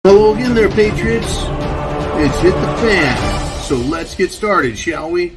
Hello again there, Patriots. It's hit the fan. So let's get started, shall we?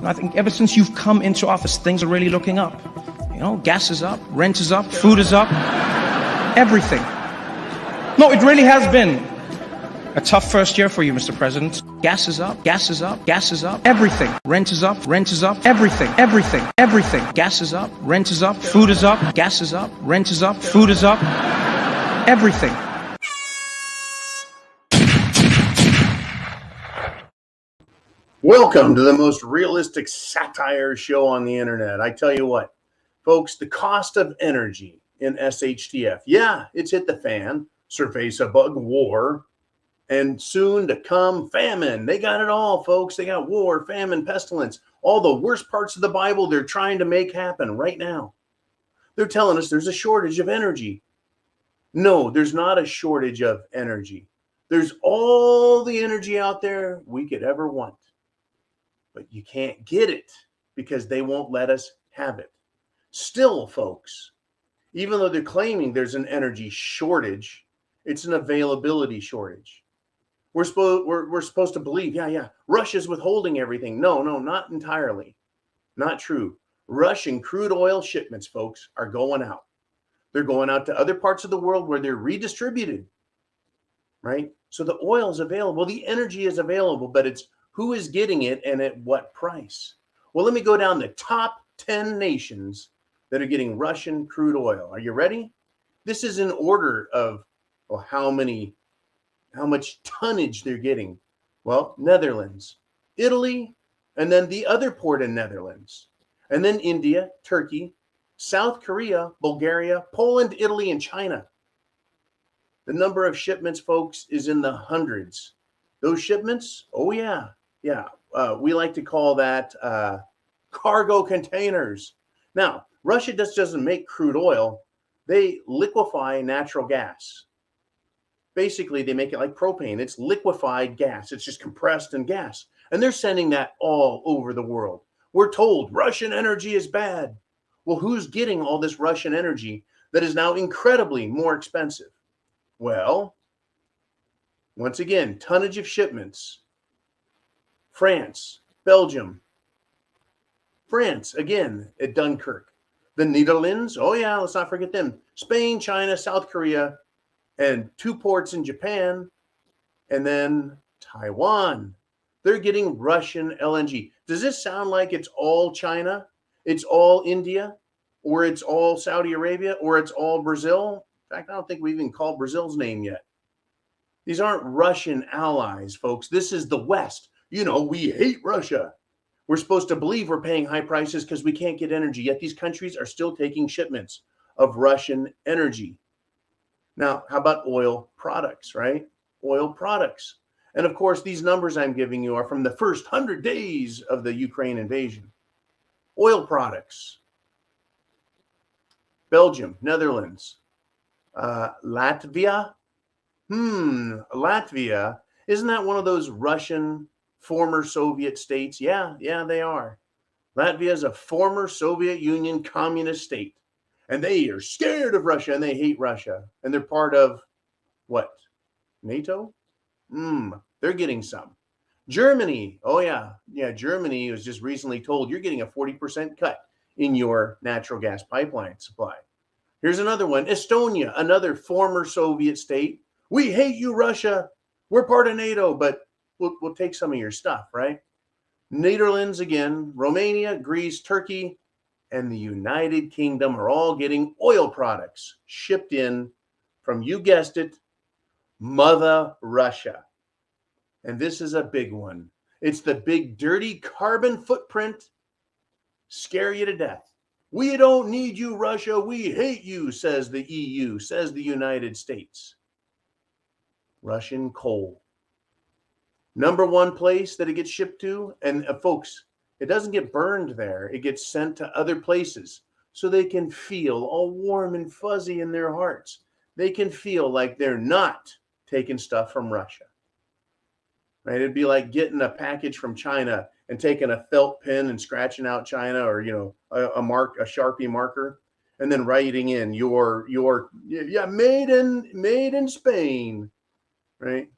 I think ever since you've come into office, things are really looking up. You know, gas is up, rent is up, food is up, everything. No, it really has been a tough first year for you, Mr. President. Gas is up, gas is up, gas is up, everything. Rent is up, everything, everything, everything. Gas is up, rent is up, food is up, gas is up, rent is up, food is up, everything. Welcome to the most realistic satire show on the internet. I tell you what, folks, the cost of energy in SHTF, yeah, it's hit the fan. Cerveza bug war, and soon to come famine. They got it all, folks. They got war, famine, pestilence, all the worst parts of the Bible they're trying to make happen right now. They're telling us there's a shortage of energy. No, there's not a shortage of energy. There's all the energy out there we could ever want. But you can't get it because they won't let us have it. Still, folks, even though they're claiming there's an energy shortage, it's an availability shortage. We're supposed to believe, Russia's withholding everything. No, not entirely. Not true. Russian crude oil shipments, folks, are going out. They're going out to other parts of the world where they're redistributed, right? So the oil is available, the energy is available, but it's who is getting it and at what price? Well, let me go down the top 10 nations that are getting Russian crude oil. Are you ready? This is in order of how much tonnage they're getting. Well, Netherlands, Italy, and then the other port in Netherlands, and then India, Turkey, South Korea, Bulgaria, Poland, Italy, and China. The number of shipments, folks, is in the hundreds. Those shipments, we like to call that cargo containers. Now, Russia just doesn't make crude oil. They liquefy natural gas. Basically, they make it like propane. It's liquefied gas. It's just compressed in gas. And they're sending that all over the world. We're told Russian energy is bad. Well, who's getting all this Russian energy that is now incredibly more expensive? Well, once again, tonnage of shipments. France, Belgium, France, again, at Dunkirk. The Netherlands, let's not forget them. Spain, China, South Korea, and 2 ports in Japan, and then Taiwan. They're getting Russian LNG. Does this sound like it's all China, it's all India, or it's all Saudi Arabia, or it's all Brazil? In fact, I don't think we even called Brazil's name yet. These aren't Russian allies, folks. This is the West. You know, we hate Russia. We're supposed to believe we're paying high prices because we can't get energy, yet these countries are still taking shipments of Russian energy. Now, how about oil products, right? Oil products. And of course, these numbers I'm giving you are from the first 100 days of the Ukraine invasion. Oil products. Belgium, Netherlands, Latvia. Latvia. Isn't that one of those Russian former Soviet states? Yeah, they are. Latvia is a former Soviet Union communist state, and they are scared of Russia and they hate Russia, and they're part of what? NATO? They're getting some. Germany. Germany was just recently told you're getting a 40% cut in your natural gas pipeline supply. Here's another one. Estonia, another former Soviet state. We hate you, Russia. We're part of NATO, but we'll take some of your stuff, right? Netherlands again, Romania, Greece, Turkey, and the United Kingdom are all getting oil products shipped in from, you guessed it, Mother Russia. And this is a big one. It's the big dirty carbon footprint. Scare you to death. We don't need you, Russia. We hate you, says the EU, says the United States. Russian coal. Number one place that it gets shipped to, and folks, it doesn't get burned there. It gets sent to other places. so they can feel all warm and fuzzy in their hearts. They can feel like they're not taking stuff from Russia. Right? It'd be like getting a package from China and taking a felt pen and scratching out China, or a Sharpie marker, and then writing in your made in Spain, right?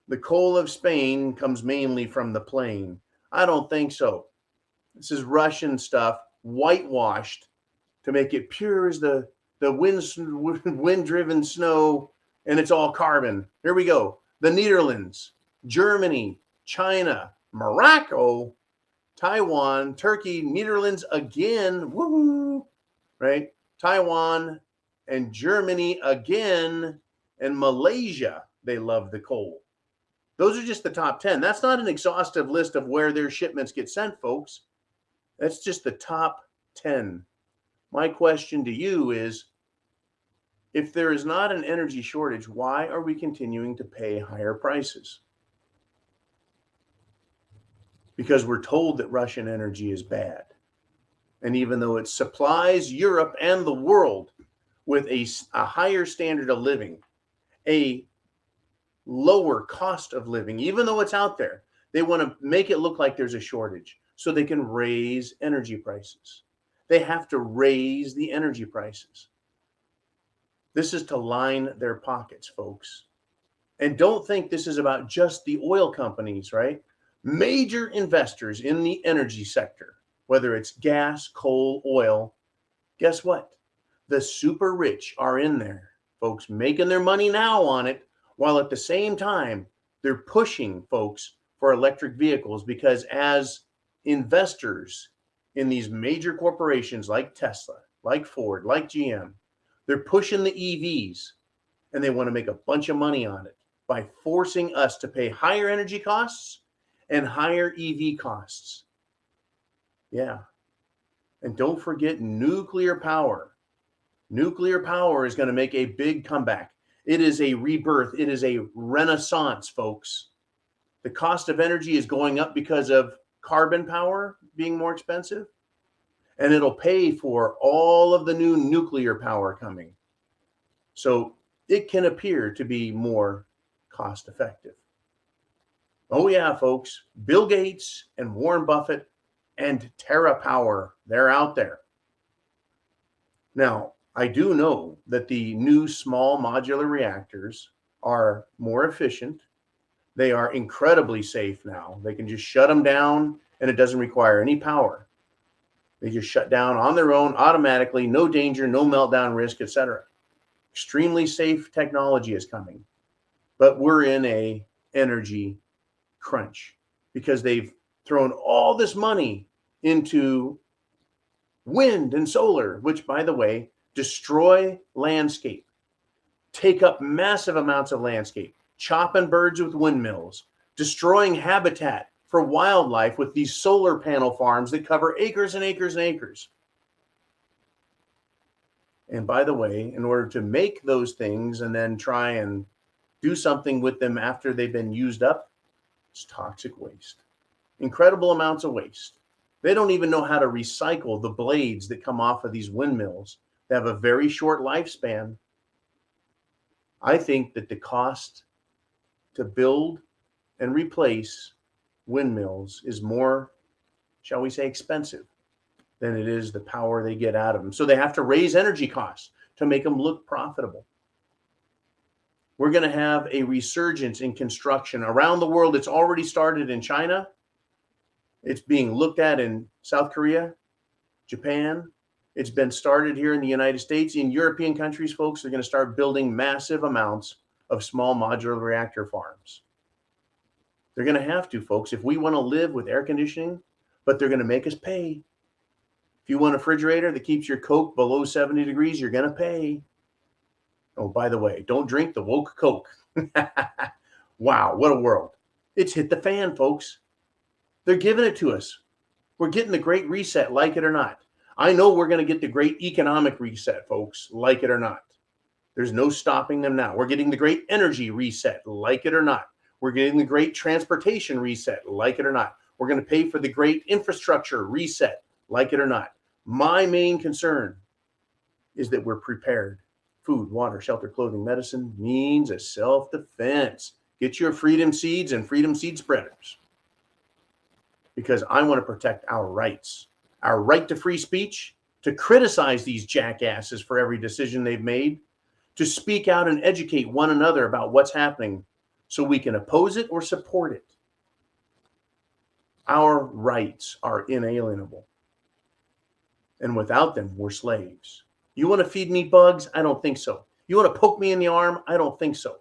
The coal of Spain comes mainly from the plain. I don't think so. This is Russian stuff, whitewashed to make it pure as the wind-driven snow, and it's all carbon. Here we go. The Netherlands, Germany, China, Morocco, Taiwan, Turkey, Netherlands again, woohoo, right? Taiwan and Germany again, and Malaysia, they love the coal. Those are just the top 10. That's not an exhaustive list of where their shipments get sent, folks. That's just the top 10. My question to you is, if there is not an energy shortage, why are we continuing to pay higher prices? Because we're told that Russian energy is bad. And even though it supplies Europe and the world with a higher standard of living, a lower cost of living, even though it's out there, they want to make it look like there's a shortage so they can raise energy prices. They have to raise the energy prices. This is to line their pockets, folks. And don't think this is about just the oil companies, right? Major investors in the energy sector, whether it's gas, coal, oil, guess what? The super rich are in there, folks, making their money now on it, while at the same time, they're pushing folks for electric vehicles, because as investors in these major corporations like Tesla, like Ford, like GM, they're pushing the EVs, and they want to make a bunch of money on it by forcing us to pay higher energy costs and higher EV costs. Yeah. And don't forget nuclear power. Nuclear power is going to make a big comeback. It is a rebirth. It is a renaissance, folks. The cost of energy is going up because of carbon power being more expensive, and it'll pay for all of the new nuclear power coming. So it can appear to be more cost effective. Oh yeah, folks, Bill Gates and Warren Buffett and TerraPower, they're out there. Now, I do know that the new small modular reactors are more efficient. They are incredibly safe now. They can just shut them down, and it doesn't require any power. They just shut down on their own automatically, no danger, no meltdown risk, etc. Extremely safe technology is coming. But we're in a energy crunch because they've thrown all this money into wind and solar, which, by the way, destroy landscape, take up massive amounts of landscape, chopping birds with windmills, destroying habitat for wildlife with these solar panel farms that cover acres and acres and acres. And by the way, in order to make those things and then try and do something with them after they've been used up, it's toxic waste. Incredible amounts of waste. They don't even know how to recycle the blades that come off of these windmills. They have a very short lifespan. I think that the cost to build and replace windmills is more, shall we say, expensive than it is the power they get out of them. So they have to raise energy costs to make them look profitable. We're going to have a resurgence in construction around the world. It's already started in China. It's being looked at in South Korea, Japan. It's been started here in the United States. In European countries, folks, they're going to start building massive amounts of small modular reactor farms. They're going to have to, folks, if we want to live with air conditioning, but they're going to make us pay. If you want a refrigerator that keeps your Coke below 70 degrees, you're going to pay. Oh, by the way, don't drink the woke Coke. Wow, what a world. It's hit the fan, folks. They're giving it to us. We're getting the great reset, like it or not. I know we're going to get the great economic reset, folks, like it or not. There's no stopping them now. We're getting the great energy reset, like it or not. We're getting the great transportation reset, like it or not. We're going to pay for the great infrastructure reset, like it or not. My main concern is that we're prepared. Food, water, shelter, clothing, medicine, means of self-defense. Get your freedom seeds and freedom seed spreaders. Because I want to protect our rights. Our right to free speech, to criticize these jackasses for every decision they've made, to speak out and educate one another about what's happening so we can oppose it or support it. Our rights are inalienable. And without them, we're slaves. You want to feed me bugs? I don't think so. You want to poke me in the arm? I don't think so.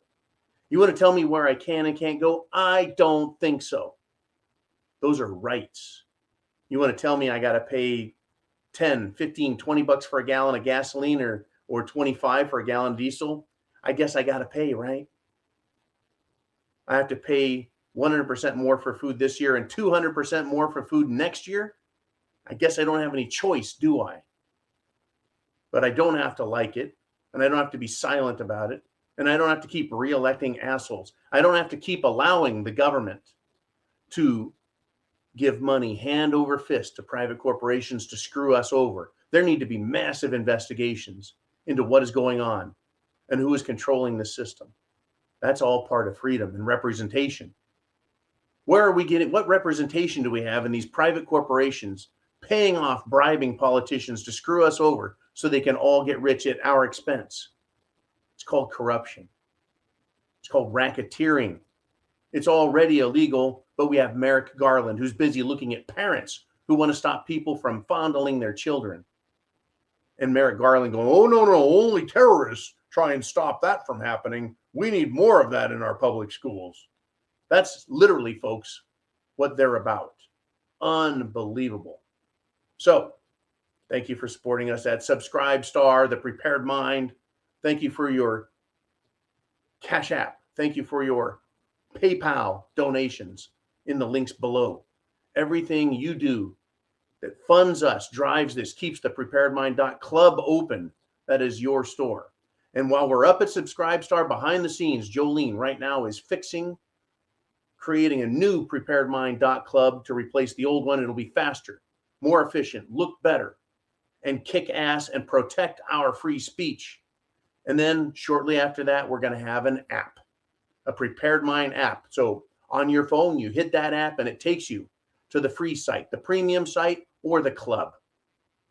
You want to tell me where I can and can't go? I don't think so. Those are rights. You want to tell me I got to pay 10, 15, 20 bucks for a gallon of gasoline or 25 for a gallon of diesel? I guess I got to pay, right? I have to pay 100% more for food this year and 200% more for food next year? I guess I don't have any choice, do I? But I don't have to like it, and I don't have to be silent about it, and I don't have to keep re-electing assholes. I don't have to keep allowing the government to give money hand over fist to private corporations to screw us over. There need to be massive investigations into what is going on and who is controlling the system. That's all part of freedom and representation. Where are we getting, what representation do we have in these private corporations paying off, bribing politicians to screw us over so they can all get rich at our expense? It's called corruption. It's called racketeering. It's already illegal, but we have Merrick Garland, who's busy looking at parents who want to stop people from fondling their children. And Merrick Garland going, oh, no, only terrorists try and stop that from happening. We need more of that in our public schools. That's literally, folks, what they're about. Unbelievable. So, thank you for supporting us at Subscribestar, The Prepared Mind. Thank you for your CashApp. Thank you for your PayPal donations in the links below. Everything you do that funds us, drives this, keeps the preparedmind.club open. That is your store. And while we're up at Subscribestar, behind the scenes, Jolene right now is creating a new preparedmind.club to replace the old one. It'll be faster, more efficient, look better, and kick ass and protect our free speech. And then shortly after that, we're going to have an app, a Prepared Mind app. So on your phone, you hit that app and it takes you to the free site, the premium site, or the club.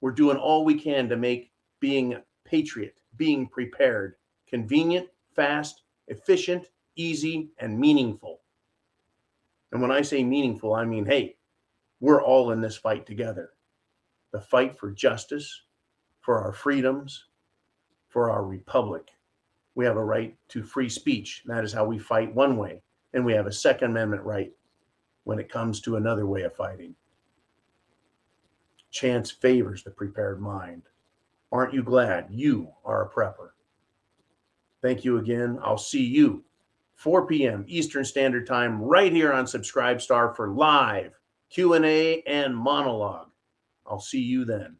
We're doing all we can to make being patriot, being prepared, convenient, fast, efficient, easy, and meaningful. And when I say meaningful, I mean, hey, we're all in this fight together. The fight for justice, for our freedoms, for our republic. We have a right to free speech. That is how we fight one way. And we have a Second Amendment right when it comes to another way of fighting. Chance favors the prepared mind. Aren't you glad you are a prepper? Thank you again. I'll see you 4 p.m. Eastern Standard Time right here on Subscribestar for live Q&A and monologue. I'll see you then.